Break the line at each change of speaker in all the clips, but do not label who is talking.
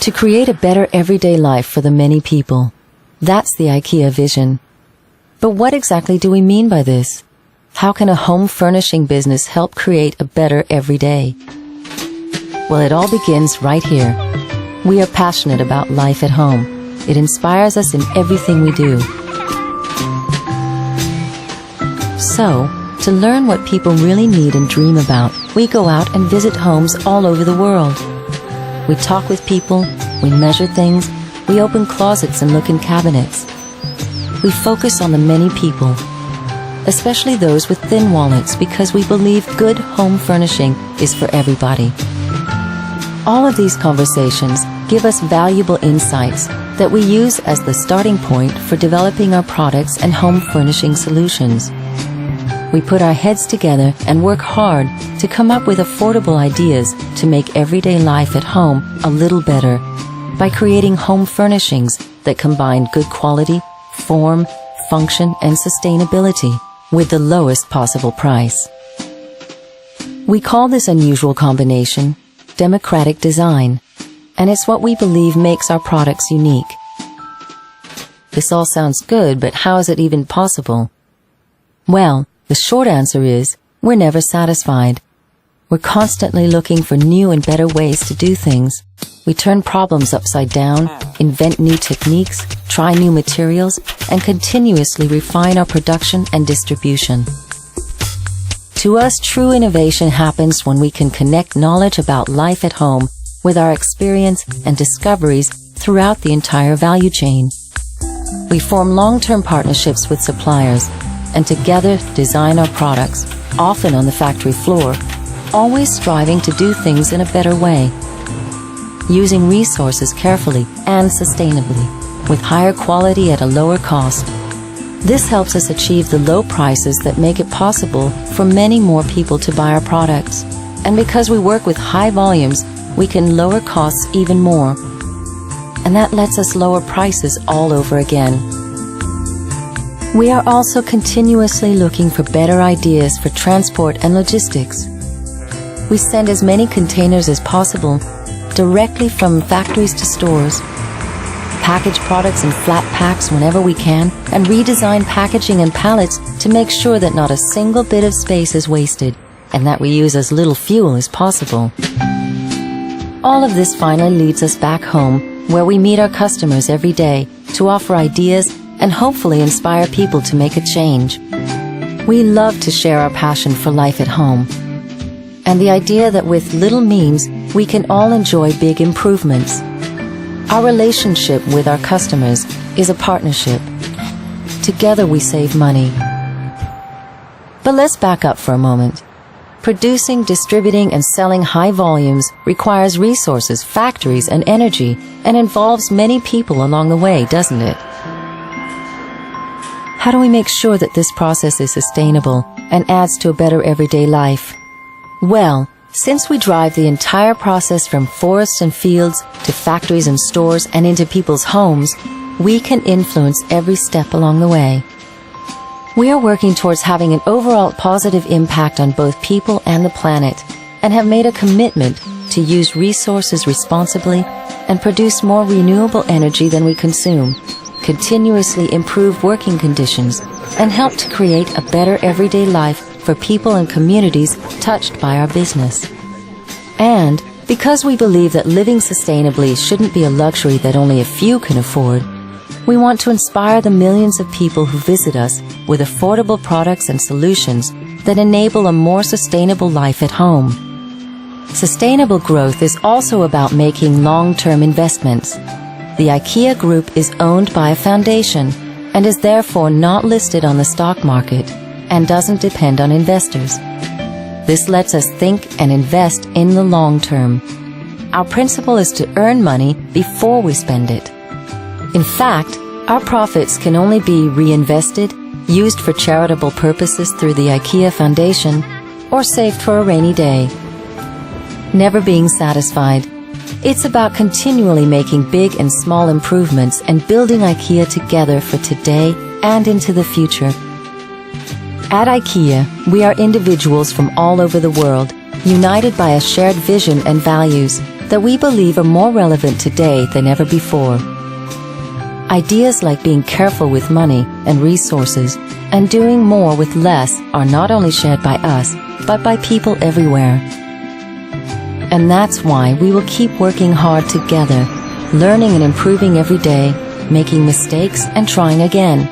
To create a better everyday life for the many people. That's the IKEA vision. But what exactly do we mean by this? How can a home furnishing business help create a better everyday? Well, it all begins right here. We are passionate about life at home. It inspires us in everything we do. So, to learn what people really need and dream about, we go out and visit homes all over the world. We talk with people, we measure things, we open closets and look in cabinets. We focus on the many people, especially those with thin wallets, because we believe good home furnishing is for everybody. All of these conversations give us valuable insights that we use as the starting point for developing our products and home furnishing solutions. We put our heads together and work hard to come up with affordable ideas to make everyday life at home a little better by creating home furnishings that combine good quality, form, function, and sustainability with the lowest possible price. We call this unusual combination democratic design, and it's what we believe makes our products unique. This all sounds good, but how is it even possible? Well, the short answer is, we're never satisfied. We're constantly looking for new and better ways to do things. We turn problems upside down, invent new techniques, try new materials, and continuously refine our production and distribution. To us, true innovation happens when we can connect knowledge about life at home with our experience and discoveries throughout the entire value chain. We form long-term partnerships with suppliers and together design our products, often on the factory floor, always striving to do things in a better way, using resources carefully and sustainably, with higher quality at a lower cost. This helps us achieve the low prices that make it possible for many more people to buy our products. And because we work with high volumes, we can lower costs even more. And that lets us lower prices all over again. We are also continuously looking for better ideas for transport and logistics. We send as many containers as possible directly from factories to stores, package products in flat packs whenever we can, and redesign packaging and pallets to make sure that not a single bit of space is wasted and that we use as little fuel as possible. All of this finally leads us back home, where we meet our customers every day to offer ideas and hopefully inspire people to make a change. We love to share our passion for life at home, and the idea that with little means, we can all enjoy big improvements. Our relationship with our customers is a partnership. Together we save money. But let's back up for a moment. Producing, distributing, and selling high volumes requires resources, factories, and energy, and involves many people along the way, doesn't it? How do we make sure that this process is sustainable and adds to a better everyday life? Well, since we drive the entire process from forests and fields to factories and stores and into people's homes, we can influence every step along the way. We are working towards having an overall positive impact on both people and the planet, and have made a commitment to use resources responsibly and produce more renewable energy than we consume, continuously improve working conditions, and help to create a better everyday life for people and communities touched by our business. And because we believe that living sustainably shouldn't be a luxury that only a few can afford, we want to inspire the millions of people who visit us with affordable products and solutions that enable a more sustainable life at home. Sustainable growth is also about making long-term investments. The IKEA Group is owned by a foundation and is therefore not listed on the stock market and doesn't depend on investors. This lets us think and invest in the long term. Our principle is to earn money before we spend it. In fact, our profits can only be reinvested, used for charitable purposes through the IKEA Foundation, or saved for a rainy day. Never being satisfied. It's about continually making big and small improvements and building IKEA together for today and into the future. At IKEA, we are individuals from all over the world, united by a shared vision and values that we believe are more relevant today than ever before. Ideas like being careful with money and resources and doing more with less are not only shared by us, but by people everywhere. And that's why we will keep working hard together, learning and improving every day, making mistakes and trying again.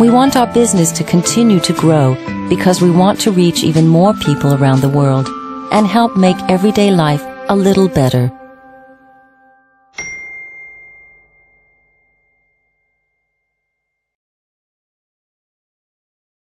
We want our business to continue to grow because we want to reach even more people around the world and help make everyday life a little better.